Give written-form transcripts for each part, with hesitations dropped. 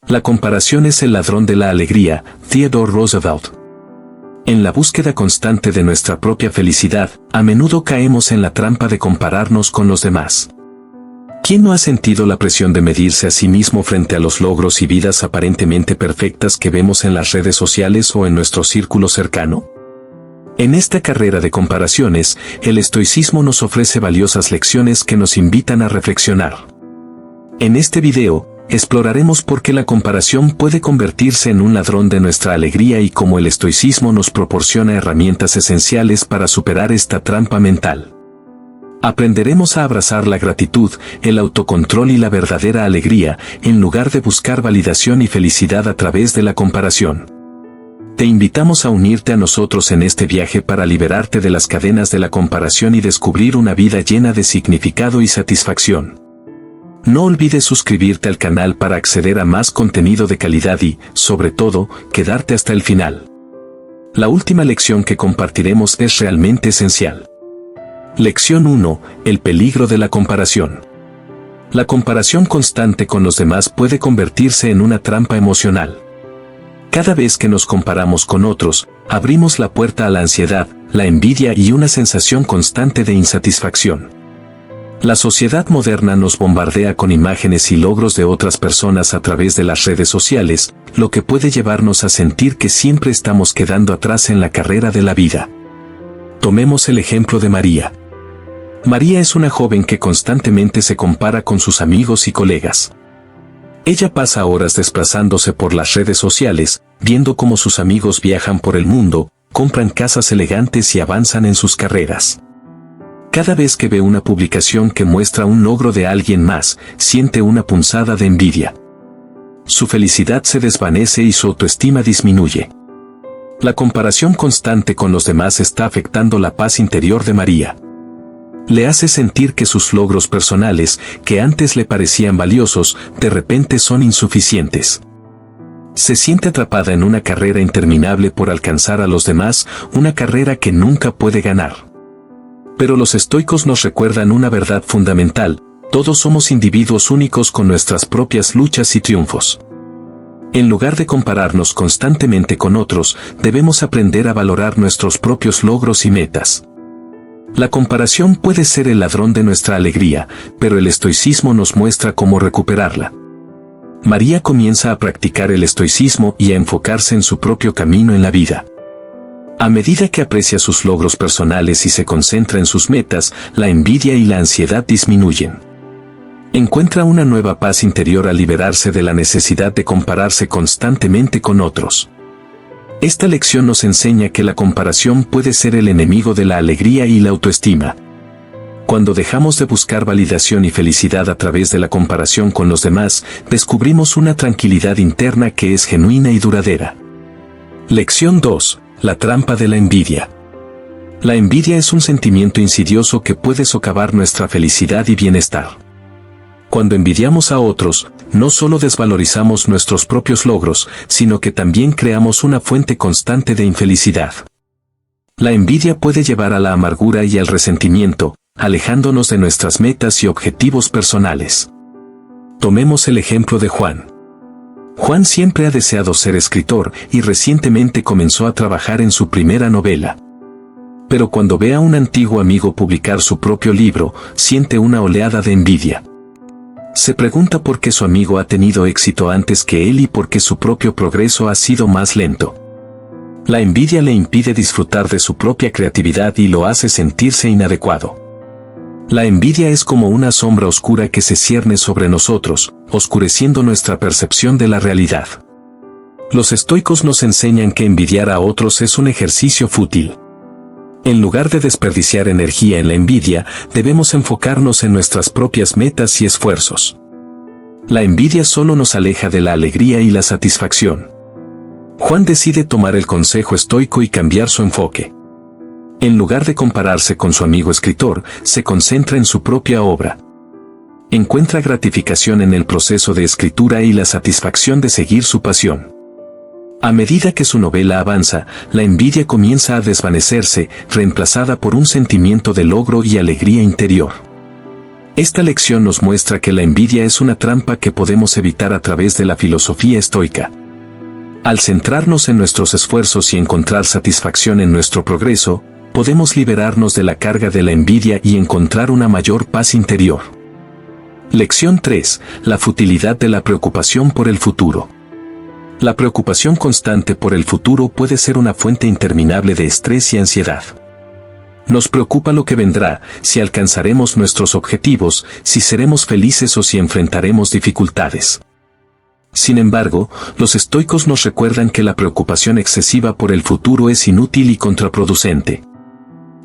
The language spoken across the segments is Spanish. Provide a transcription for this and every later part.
La comparación es el ladrón de la alegría, Theodore Roosevelt. En la búsqueda constante de nuestra propia felicidad, a menudo caemos en la trampa de compararnos con los demás. ¿Quién no ha sentido la presión de medirse a sí mismo frente a los logros y vidas aparentemente perfectas que vemos en las redes sociales o en nuestro círculo cercano? En esta carrera de comparaciones, el estoicismo nos ofrece valiosas lecciones que nos invitan a reflexionar. En este video, exploraremos por qué la comparación puede convertirse en un ladrón de nuestra alegría y cómo el estoicismo nos proporciona herramientas esenciales para superar esta trampa mental. Aprenderemos a abrazar la gratitud, el autocontrol y la verdadera alegría, en lugar de buscar validación y felicidad a través de la comparación. Te invitamos a unirte a nosotros en este viaje para liberarte de las cadenas de la comparación y descubrir una vida llena de significado y satisfacción. No olvides suscribirte al canal para acceder a más contenido de calidad y, sobre todo, quedarte hasta el final. La última lección que compartiremos es realmente esencial. Lección 1. El peligro de la comparación. La comparación constante con los demás puede convertirse en una trampa emocional. Cada vez que nos comparamos con otros, abrimos la puerta a la ansiedad, la envidia y una sensación constante de insatisfacción. La sociedad moderna nos bombardea con imágenes y logros de otras personas a través de las redes sociales, lo que puede llevarnos a sentir que siempre estamos quedando atrás en la carrera de la vida. Tomemos el ejemplo de María. María es una joven que constantemente se compara con sus amigos y colegas. Ella pasa horas desplazándose por las redes sociales, viendo cómo sus amigos viajan por el mundo, compran casas elegantes y avanzan en sus carreras. Cada vez que ve una publicación que muestra un logro de alguien más, siente una punzada de envidia. Su felicidad se desvanece y su autoestima disminuye. La comparación constante con los demás está afectando la paz interior de María. Le hace sentir que sus logros personales, que antes le parecían valiosos, de repente son insuficientes. Se siente atrapada en una carrera interminable por alcanzar a los demás, una carrera que nunca puede ganar. Pero los estoicos nos recuerdan una verdad fundamental: todos somos individuos únicos con nuestras propias luchas y triunfos. En lugar de compararnos constantemente con otros, debemos aprender a valorar nuestros propios logros y metas. La comparación puede ser el ladrón de nuestra alegría, pero el estoicismo nos muestra cómo recuperarla. María comienza a practicar el estoicismo y a enfocarse en su propio camino en la vida. A medida que aprecia sus logros personales y se concentra en sus metas, la envidia y la ansiedad disminuyen. Encuentra una nueva paz interior al liberarse de la necesidad de compararse constantemente con otros. Esta lección nos enseña que la comparación puede ser el enemigo de la alegría y la autoestima. Cuando dejamos de buscar validación y felicidad a través de la comparación con los demás, descubrimos una tranquilidad interna que es genuina y duradera. Lección 2. La trampa de la envidia. La envidia es un sentimiento insidioso que puede socavar nuestra felicidad y bienestar. Cuando envidiamos a otros, no solo desvalorizamos nuestros propios logros, sino que también creamos una fuente constante de infelicidad. La envidia puede llevar a la amargura y al resentimiento, alejándonos de nuestras metas y objetivos personales. Tomemos el ejemplo de Juan. Juan siempre ha deseado ser escritor y recientemente comenzó a trabajar en su primera novela. Pero cuando ve a un antiguo amigo publicar su propio libro, siente una oleada de envidia. Se pregunta por qué su amigo ha tenido éxito antes que él y por qué su propio progreso ha sido más lento. La envidia le impide disfrutar de su propia creatividad y lo hace sentirse inadecuado. La envidia es como una sombra oscura que se cierne sobre nosotros, oscureciendo nuestra percepción de la realidad. Los estoicos nos enseñan que envidiar a otros es un ejercicio fútil. En lugar de desperdiciar energía en la envidia, debemos enfocarnos en nuestras propias metas y esfuerzos. La envidia solo nos aleja de la alegría y la satisfacción. Juan decide tomar el consejo estoico y cambiar su enfoque. En lugar de compararse con su amigo escritor, se concentra en su propia obra. Encuentra gratificación en el proceso de escritura y la satisfacción de seguir su pasión. A medida que su novela avanza, la envidia comienza a desvanecerse, reemplazada por un sentimiento de logro y alegría interior. Esta lección nos muestra que la envidia es una trampa que podemos evitar a través de la filosofía estoica. Al centrarnos en nuestros esfuerzos y encontrar satisfacción en nuestro progreso, podemos liberarnos de la carga de la envidia y encontrar una mayor paz interior. Lección 3. La futilidad de la preocupación por el futuro. La preocupación constante por el futuro puede ser una fuente interminable de estrés y ansiedad. Nos preocupa lo que vendrá, si alcanzaremos nuestros objetivos, si seremos felices o si enfrentaremos dificultades. Sin embargo, los estoicos nos recuerdan que la preocupación excesiva por el futuro es inútil y contraproducente.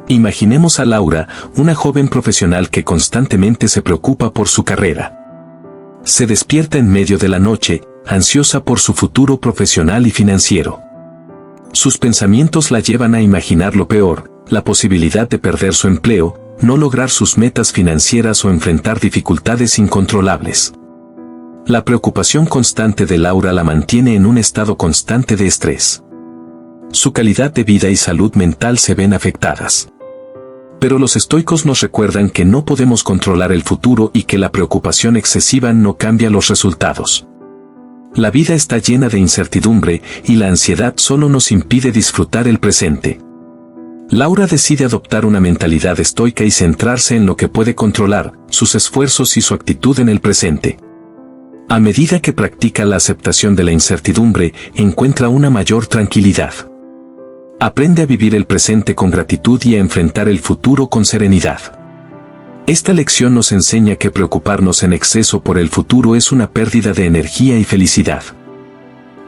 Imaginemos a Laura, una joven profesional que constantemente se preocupa por su carrera. Se despierta en medio de la noche, ansiosa por su futuro profesional y financiero. Sus pensamientos la llevan a imaginar lo peor, la posibilidad de perder su empleo, no lograr sus metas financieras o enfrentar dificultades incontrolables. La preocupación constante de Laura la mantiene en un estado constante de estrés. Su calidad de vida y salud mental se ven afectadas. Pero los estoicos nos recuerdan que no podemos controlar el futuro y que la preocupación excesiva no cambia los resultados. La vida está llena de incertidumbre y la ansiedad solo nos impide disfrutar el presente. Laura decide adoptar una mentalidad estoica y centrarse en lo que puede controlar, sus esfuerzos y su actitud en el presente. A medida que practica la aceptación de la incertidumbre, encuentra una mayor tranquilidad. Aprende a vivir el presente con gratitud y a enfrentar el futuro con serenidad. Esta lección nos enseña que preocuparnos en exceso por el futuro es una pérdida de energía y felicidad.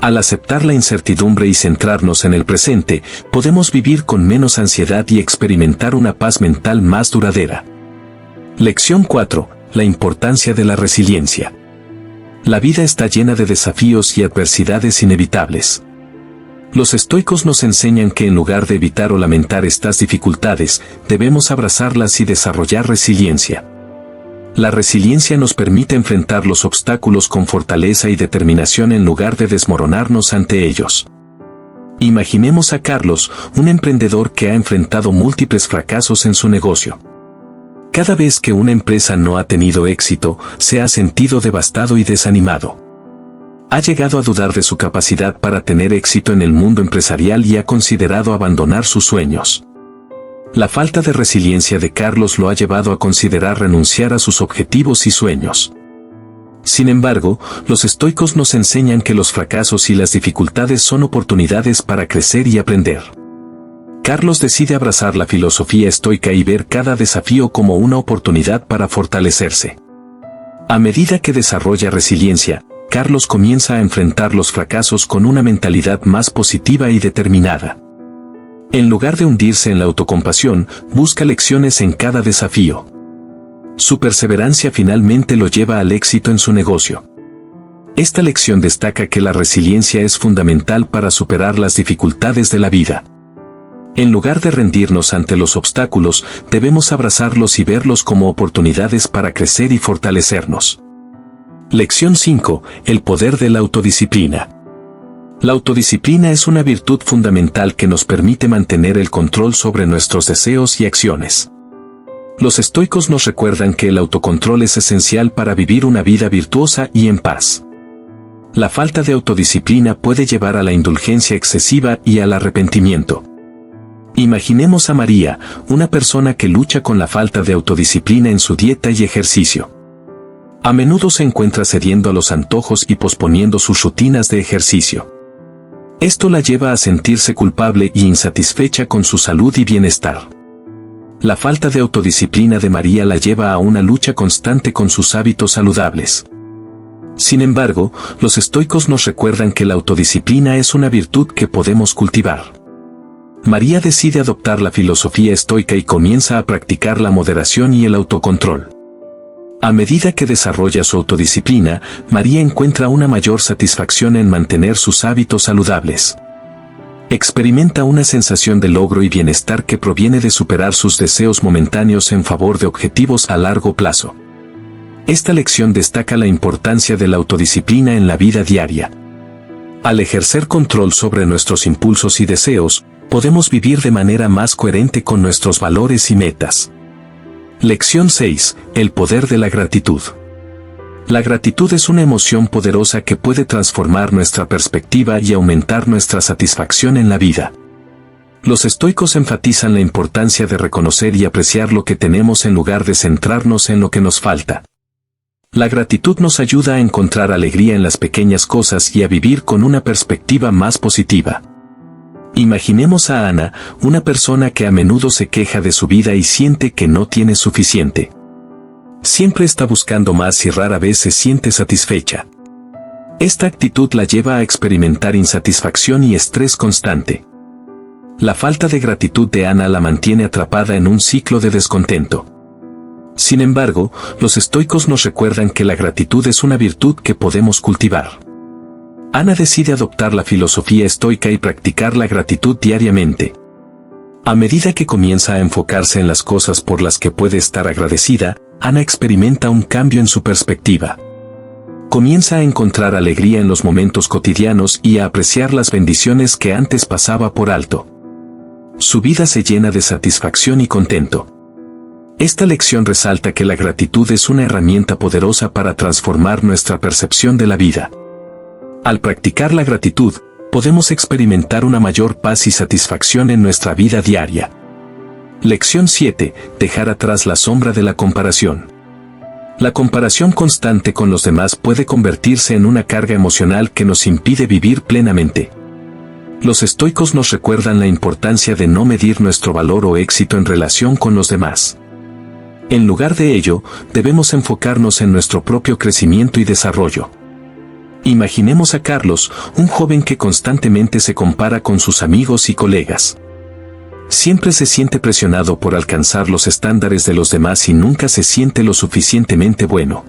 Al aceptar la incertidumbre y centrarnos en el presente, podemos vivir con menos ansiedad y experimentar una paz mental más duradera. Lección 4. La importancia de la resiliencia. La vida está llena de desafíos y adversidades inevitables. Los estoicos nos enseñan que en lugar de evitar o lamentar estas dificultades, debemos abrazarlas y desarrollar resiliencia. La resiliencia nos permite enfrentar los obstáculos con fortaleza y determinación en lugar de desmoronarnos ante ellos. Imaginemos a Carlos, un emprendedor que ha enfrentado múltiples fracasos en su negocio. Cada vez que una empresa no ha tenido éxito, se ha sentido devastado y desanimado. Ha llegado a dudar de su capacidad para tener éxito en el mundo empresarial y ha considerado abandonar sus sueños. La falta de resiliencia de Carlos lo ha llevado a considerar renunciar a sus objetivos y sueños. Sin embargo, los estoicos nos enseñan que los fracasos y las dificultades son oportunidades para crecer y aprender. Carlos decide abrazar la filosofía estoica y ver cada desafío como una oportunidad para fortalecerse. A medida que desarrolla resiliencia, Carlos comienza a enfrentar los fracasos con una mentalidad más positiva y determinada. En lugar de hundirse en la autocompasión, busca lecciones en cada desafío. Su perseverancia finalmente lo lleva al éxito en su negocio. Esta lección destaca que la resiliencia es fundamental para superar las dificultades de la vida. En lugar de rendirnos ante los obstáculos, debemos abrazarlos y verlos como oportunidades para crecer y fortalecernos. Lección 5. El poder de la autodisciplina. La autodisciplina es una virtud fundamental que nos permite mantener el control sobre nuestros deseos y acciones. Los estoicos nos recuerdan que el autocontrol es esencial para vivir una vida virtuosa y en paz. La falta de autodisciplina puede llevar a la indulgencia excesiva y al arrepentimiento. Imaginemos a María, una persona que lucha con la falta de autodisciplina en su dieta y ejercicio. A menudo se encuentra cediendo a los antojos y posponiendo sus rutinas de ejercicio. Esto la lleva a sentirse culpable y insatisfecha con su salud y bienestar. La falta de autodisciplina de María la lleva a una lucha constante con sus hábitos saludables. Sin embargo, los estoicos nos recuerdan que la autodisciplina es una virtud que podemos cultivar. María decide adoptar la filosofía estoica y comienza a practicar la moderación y el autocontrol. A medida que desarrolla su autodisciplina, María encuentra una mayor satisfacción en mantener sus hábitos saludables. Experimenta una sensación de logro y bienestar que proviene de superar sus deseos momentáneos en favor de objetivos a largo plazo. Esta lección destaca la importancia de la autodisciplina en la vida diaria. Al ejercer control sobre nuestros impulsos y deseos, podemos vivir de manera más coherente con nuestros valores y metas. Lección 6. El poder de la gratitud. La gratitud es una emoción poderosa que puede transformar nuestra perspectiva y aumentar nuestra satisfacción en la vida. Los estoicos enfatizan la importancia de reconocer y apreciar lo que tenemos en lugar de centrarnos en lo que nos falta. La gratitud nos ayuda a encontrar alegría en las pequeñas cosas y a vivir con una perspectiva más positiva. Imaginemos a Ana, una persona que a menudo se queja de su vida y siente que no tiene suficiente. Siempre está buscando más y rara vez se siente satisfecha. Esta actitud la lleva a experimentar insatisfacción y estrés constante. La falta de gratitud de Ana la mantiene atrapada en un ciclo de descontento. Sin embargo, los estoicos nos recuerdan que la gratitud es una virtud que podemos cultivar. Ana decide adoptar la filosofía estoica y practicar la gratitud diariamente. A medida que comienza a enfocarse en las cosas por las que puede estar agradecida, Ana experimenta un cambio en su perspectiva. Comienza a encontrar alegría en los momentos cotidianos y a apreciar las bendiciones que antes pasaba por alto. Su vida se llena de satisfacción y contento. Esta lección resalta que la gratitud es una herramienta poderosa para transformar nuestra percepción de la vida. Al practicar la gratitud, podemos experimentar una mayor paz y satisfacción en nuestra vida diaria. Lección 7. Dejar atrás la sombra de la comparación. La comparación constante con los demás puede convertirse en una carga emocional que nos impide vivir plenamente. Los estoicos nos recuerdan la importancia de no medir nuestro valor o éxito en relación con los demás. En lugar de ello, debemos enfocarnos en nuestro propio crecimiento y desarrollo. Imaginemos a Carlos, un joven que constantemente se compara con sus amigos y colegas. Siempre se siente presionado por alcanzar los estándares de los demás y nunca se siente lo suficientemente bueno.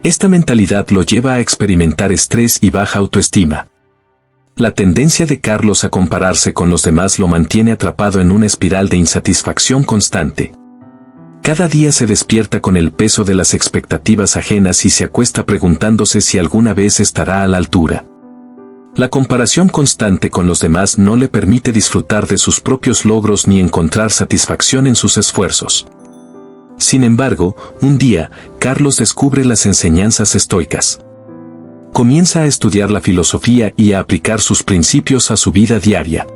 Esta mentalidad lo lleva a experimentar estrés y baja autoestima. La tendencia de Carlos a compararse con los demás lo mantiene atrapado en una espiral de insatisfacción constante. Cada día se despierta con el peso de las expectativas ajenas y se acuesta preguntándose si alguna vez estará a la altura. La comparación constante con los demás no le permite disfrutar de sus propios logros ni encontrar satisfacción en sus esfuerzos. Sin embargo, un día, Carlos descubre las enseñanzas estoicas. Comienza a estudiar la filosofía y a aplicar sus principios a su vida diaria.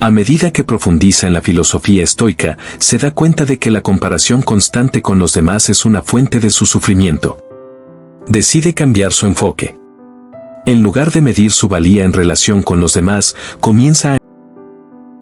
A medida que profundiza en la filosofía estoica, se da cuenta de que la comparación constante con los demás es una fuente de su sufrimiento. Decide cambiar su enfoque. En lugar de medir su valía en relación con los demás, comienza a